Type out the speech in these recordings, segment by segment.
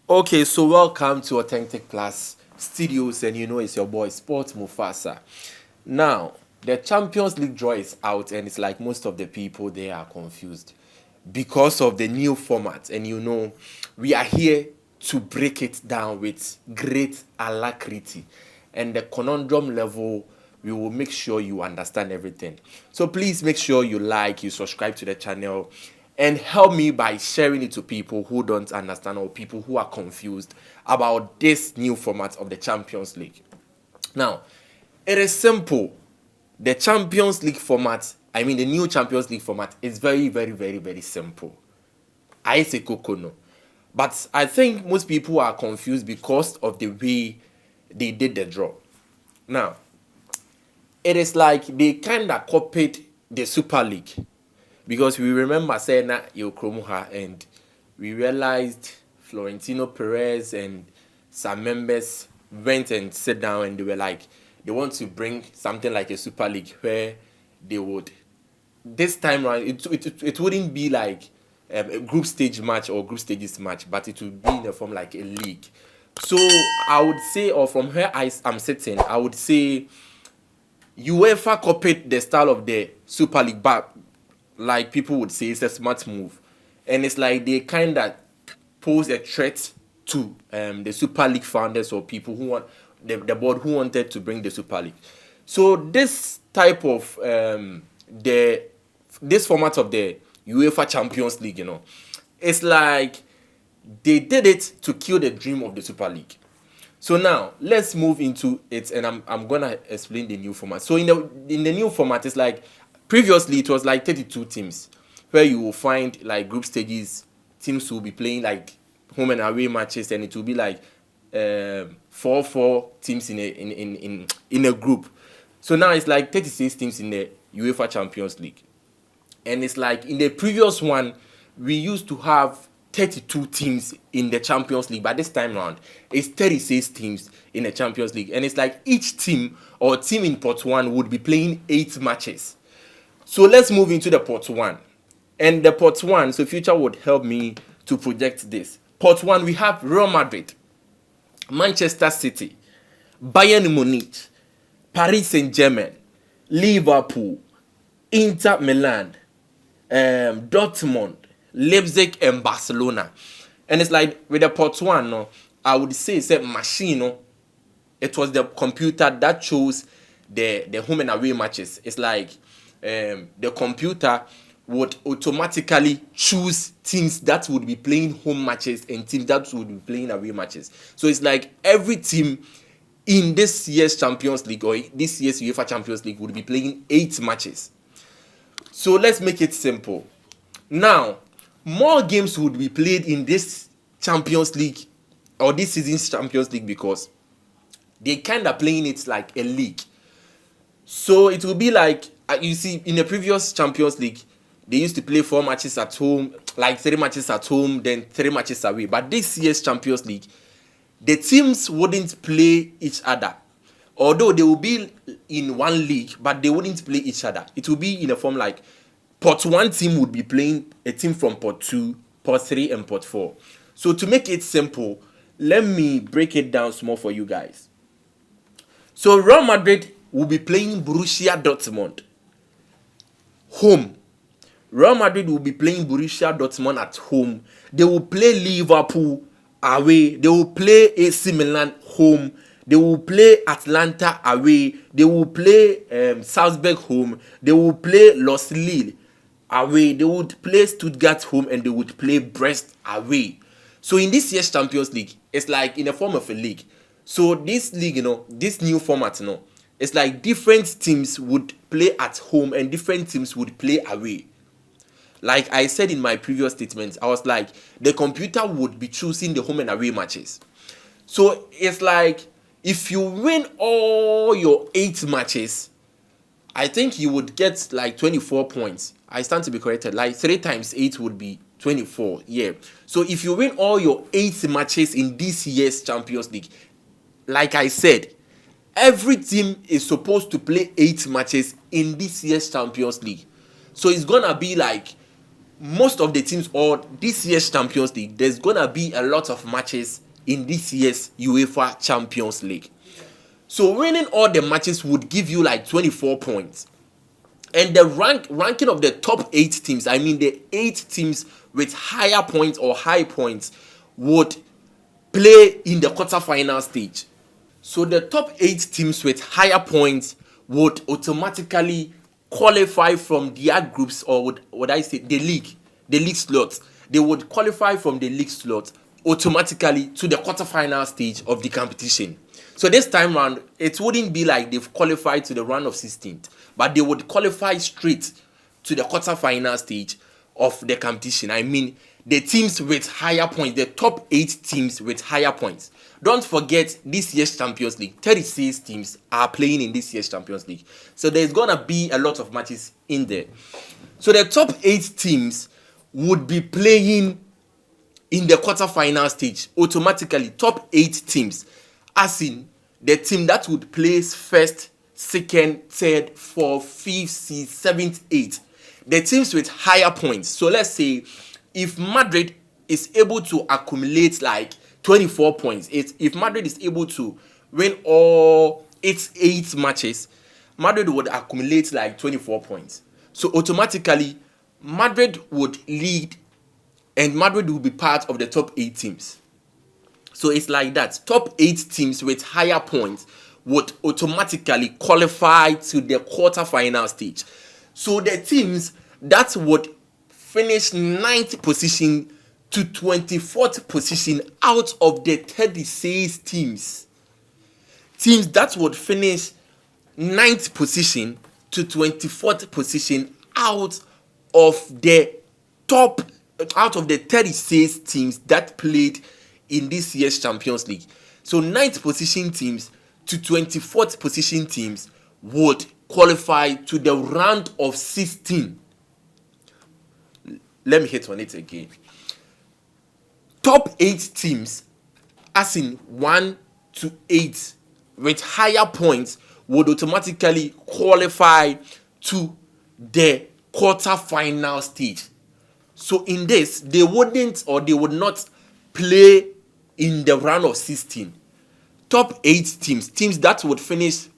Okay, so welcome to Authentic Plus Studios, and you know it's your boy Sports Mufasa. Now, the Champions League draw is out, and it's like most of the people they are confused because of the new format. And you know, we are here to break it down with great alacrity and the conundrum level. We will make sure you understand everything. So please make sure you subscribe to the channel, and help me by sharing it to people who don't understand or people who are confused about this new format of the Champions League. Now, it is simple. The Champions League format, the new Champions League format is very, very, very, very simple. I say Kokono. But I think most people are confused because of the way they did the draw. Now, it is like they kind of copied the Super League, because we remember saying that Yokromuha, and we realized Florentino Perez and some members went and sat down, and they were like, they want to bring something like a Super League where they would, this time around, it wouldn't be like a group stage match or group stages match, but it would be in a form like a league. So I would say, or from where I'm sitting, I would say UEFA copied the style of the Super League, but like people would say, it's a smart move. And it's like they kind of pose a threat to the Super League founders or people who want the board who wanted to bring the Super League. So this type of this format of the UEFA Champions League, it's like they did it to kill the dream of the Super League. So now let's move into it, and I'm gonna explain the new format. So in the new format, it's like previously it was like 32 teams, where you will find like group stages. Teams will be playing like home and away matches, and it will be like 4 teams in a group. So now it's like 36 teams in the UEFA Champions League, and it's like in the previous one we used to have 32 teams in the Champions League, but this time around it's 36 teams in the Champions League, and it's like each team or team in pot 1 would be playing 8 matches. So let's move into the pot 1. And the pot 1, so Future would help me to project this. Pot 1, we have Real Madrid, Manchester City, Bayern Munich, Paris Saint-Germain, Liverpool, Inter Milan, Dortmund, Leipzig, and Barcelona. And it's like with the pot 1, no, I would say it's a machine. No? It was the computer that chose the home and away matches. It's like the computer would automatically choose teams that would be playing home matches and teams that would be playing away matches. So it's like every team in this year's Champions League or this year's UEFA Champions League would be playing 8 matches. So let's make it simple. Now, more games would be played in this Champions League or this season's Champions League, because they kind of playing it like a league. So it will be like, you see, in the previous Champions League, they used to play 4 matches at home, like 3 matches at home, then 3 matches away. But this year's Champions League, the teams wouldn't play each other. Although they will be in one league, but they wouldn't play each other. It will be in a form like pot 1 team would be playing a team from pot 2, pot 3, and pot 4. So to make it simple, let me break it down small for you guys. So Real Madrid will be playing Borussia Dortmund home. Real Madrid will be playing Borussia Dortmund at home. They will play Liverpool away. They will play AC Milan home. They will play Atlanta away. They will play Salzburg home. They will play Los Lille away. They would play Stuttgart home, and they would play Brest away. So in this year's Champions League, it's like in the form of a league. So this league, this new format, it's like different teams would play at home and different teams would play away. Like I said in my previous statement, I was like, the computer would be choosing the home and away matches. So it's like, if you win all your 8 matches, I think you would get like 24 points. I stand to be corrected. Like 3 times 8 would be 24. Yeah. So if you win all your 8 matches in this year's Champions League, like I said, every team is supposed to play 8 matches in this year's Champions League. So it's gonna be like most of the teams, or this year's Champions League, there's gonna be a lot of matches in this year's UEFA Champions League. So winning all the matches would give you like 24 points. And the ranking of the top 8 teams, I mean the 8 teams with higher points or high points, would play in the quarterfinal stage. So the top 8 teams with higher points would automatically qualify from their groups, or would I say the league slots. They would qualify from the league slot automatically to the quarterfinal stage of the competition. So this time round, it wouldn't be like they've qualified to the round of 16, but they would qualify straight to the quarterfinal stage of the competition. I mean, the teams with higher points, the top 8 teams with higher points. Don't forget, this year's Champions League, 36 teams are playing in this year's Champions League. So there's gonna be a lot of matches in there. So the top 8 teams would be playing in the quarterfinal stage automatically. Top 8 teams, as in the team that would place first, second, third, fourth, fifth, sixth, seventh, eighth. The teams with higher points. So let's say if Madrid is able to accumulate like 24 points, if Madrid is able to win all its 8 matches, Madrid would accumulate like 24 points. So automatically, Madrid would lead and Madrid will be part of the top 8 teams. So it's like that. Top 8 teams with higher points would automatically qualify to the quarterfinal stage. So the teams that would finish 9th position to 24th position out of the 36 teams that would finish 9th position to 24th position out of the 36 teams that played in this year's Champions League. So 9th position teams to 24th position teams would qualify to the round of 16. Let me hit on it again. Top 8 teams, as in 1 to 8, with higher points would automatically qualify to the quarter-final stage. So in this, they would not play in the round of 16. Top 8 teams that would finish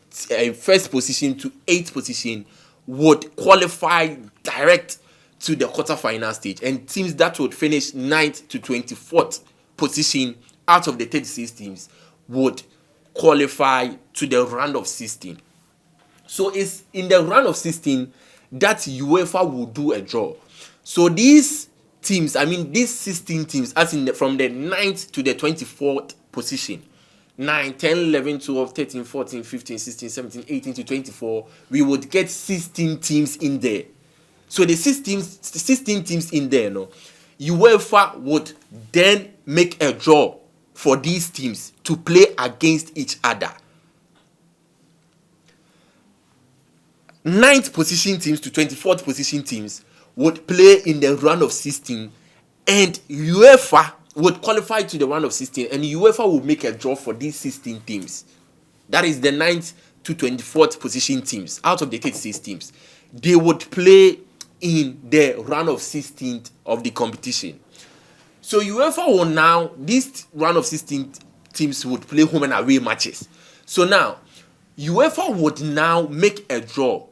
first position to 8th position would qualify direct to the quarterfinal stage, and teams that would finish 9th to 24th position out of the 36 teams would qualify to the round of 16. So it's in the round of 16 that UEFA will do a draw. So these teams, I mean these 16 teams, as in from the 9th to the 24th position, 9, 10, 11, 12, 13, 14, 15, 16, 17, 18 to 24, we would get 16 teams in there. So the 16 teams in there, UEFA would then make a draw for these teams to play against each other. 9th position teams to 24th position teams would play in the round of 16, and UEFA would qualify to the round of 16, and UEFA will make a draw for these 16 teams. That is the 9th to 24th position teams out of the 36 teams. They would play in the round of 16 of the competition. So UEFA will now, this round of 16 teams would play home and away matches. So now, UEFA would now make a draw.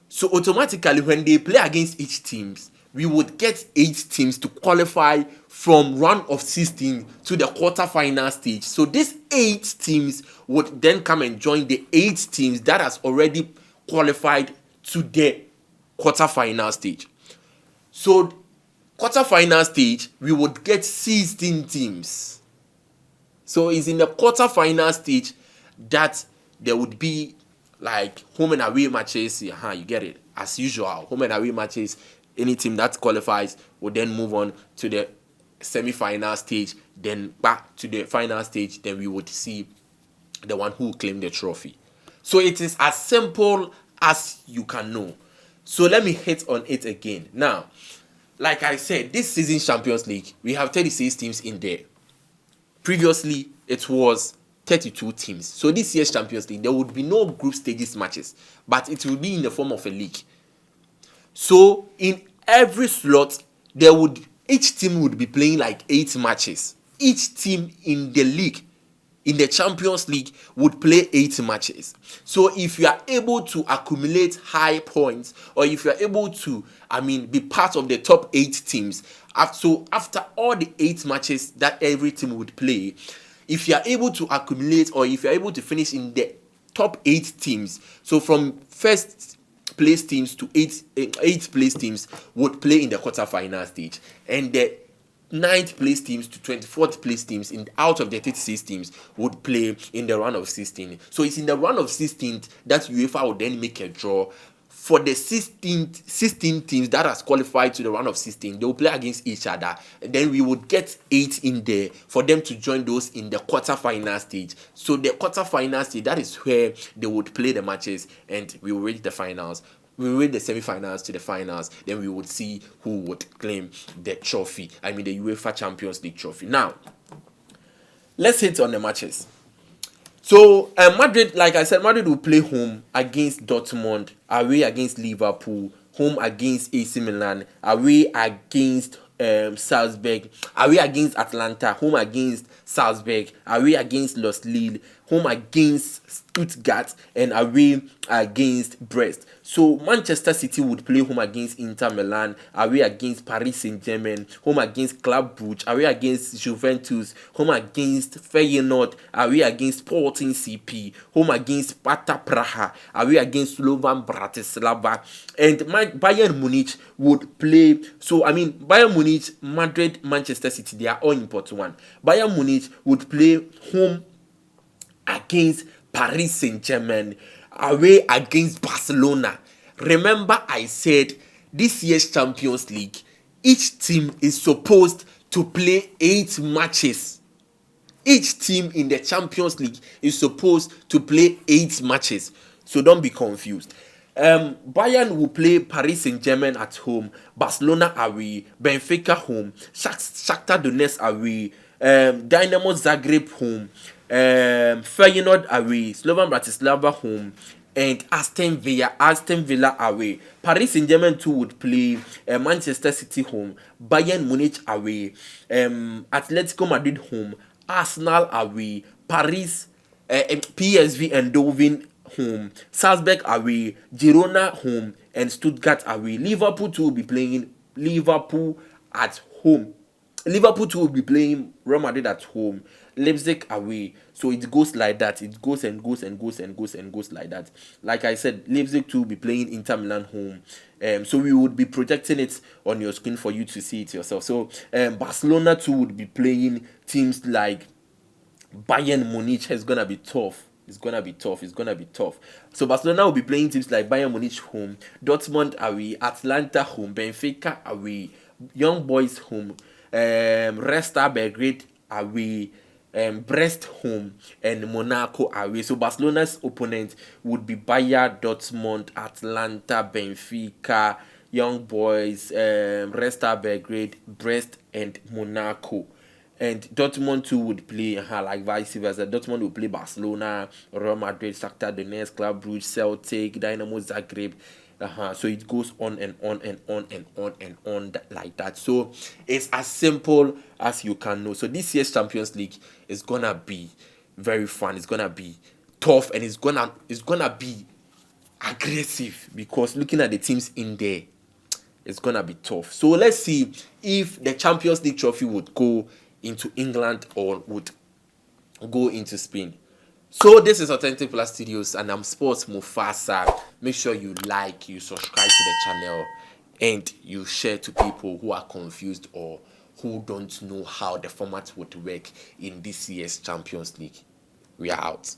So automatically, when they play against each teams, we would get 8 teams to qualify from round of 16 to the quarter-final stage. So these 8 teams would then come and join the 8 teams that has already qualified to the quarter-final stage. So quarter-final stage, we would get 16 teams. So it's in the quarter-final stage that there would be like home and away matches. You get it. As usual, home and away matches. Any team that qualifies will then move on to the semi-final stage, then back to the final stage. Then we would see the one who claimed the trophy. So it is as simple as you can know. So let me hit on it again. Now, like I said, this season's Champions League, we have 36 teams in there. Previously, it was 32 teams. So this year's Champions League, there would be no group stages matches, but it will be in the form of a league. So in every slot each team would be playing like 8 matches. Each team in the league, in the Champions League, would play 8 matches. So if you are able to accumulate high points, or if you are able to, be part of the top 8 teams, after all the 8 matches that every team would play, if you are able to accumulate, or if you are able to finish in the top 8 teams, so from first place teams to eighth place teams would play in the quarterfinal stage, and the 9th place teams to 24th place teams out of the 36 teams would play in the round of 16. So it's in the round of 16 that UEFA would then make a draw for the 16 teams that has qualified to the round of 16. They will play against each other, and then we would get 8 in there for them to join those in the quarterfinal stage. So the quarterfinal stage, that is where they would play the matches, and we will reach the finals. We will reach the semi-finals to the finals. Then we would see who would claim the trophy. The UEFA Champions League trophy. Now, let's hit on the matches. So Madrid, like I said, Madrid will play home against Dortmund, away against Liverpool, home against AC Milan, away against Salzburg, away against Atlanta, home against Salzburg, away against Lille, home against Stuttgart, and away against Brest. So Manchester City would play home against Inter Milan, away against Paris Saint-Germain, home against Club Brugge, away against Juventus, home against Feyenoord, away against Sporting CP, home against Sparta Praha, away against Slovan Bratislava, and Bayern Munich would play. So Bayern Munich, Madrid, Manchester City, they are all important one. Bayern Munich would play home against Paris Saint-Germain, away against Barcelona. Remember, I said this year's Champions League, each team is supposed to play 8 matches. Each team in the Champions League is supposed to play 8 matches. So don't be confused. Bayern will play Paris Saint-Germain at home, Barcelona away, Benfica home, Shakhtar Donetsk away, Dynamo Zagreb home, Feyenoord away, Slovan Bratislava home, and Aston Villa away. Paris Saint-Germain too would play Manchester City home, Bayern Munich away, Atletico Madrid home, Arsenal away, PSV Eindhoven home, Salzburg away, Girona home, and Stuttgart away. Liverpool too will be playing Liverpool at home. Liverpool too will be playing Real Madrid at home, Leipzig away. So it goes like that. It goes and goes and goes and goes and goes like that. Like I said, Leipzig too will be playing Inter Milan home. So we would be projecting it on your screen for you to see it yourself. So Barcelona too would be playing teams like Bayern Munich. It's gonna be tough. It's gonna be tough. So Barcelona will be playing teams like Bayern Munich home, Dortmund away, Atlanta home, Benfica away, Young Boys home, Red Star Belgrade away, Brest home, and Monaco away. So Barcelona's opponent would be Bayern, Dortmund, Atlanta, Benfica, Young Boys, Red Star Belgrade, Brest, and Monaco. And Dortmund too would play like vice versa. Dortmund will play Barcelona, Real Madrid, Shakhtar Donetsk, Club Brugge, Celtic, Dynamo Zagreb. So it goes on and on and on and on and on like that. So it's as simple as you can know. So this year's Champions League is gonna be very fun. It's gonna be tough, and it's gonna be aggressive, because looking at the teams in there, it's gonna be tough. So let's see if the Champions League trophy would go into England or would go into Spain. So this is Authentic Plus Studios, and I'm Sports Mufasa. Make sure you like, you subscribe to the channel, and you share to people who are confused or who don't know how the format would work in this year's Champions League. We are out.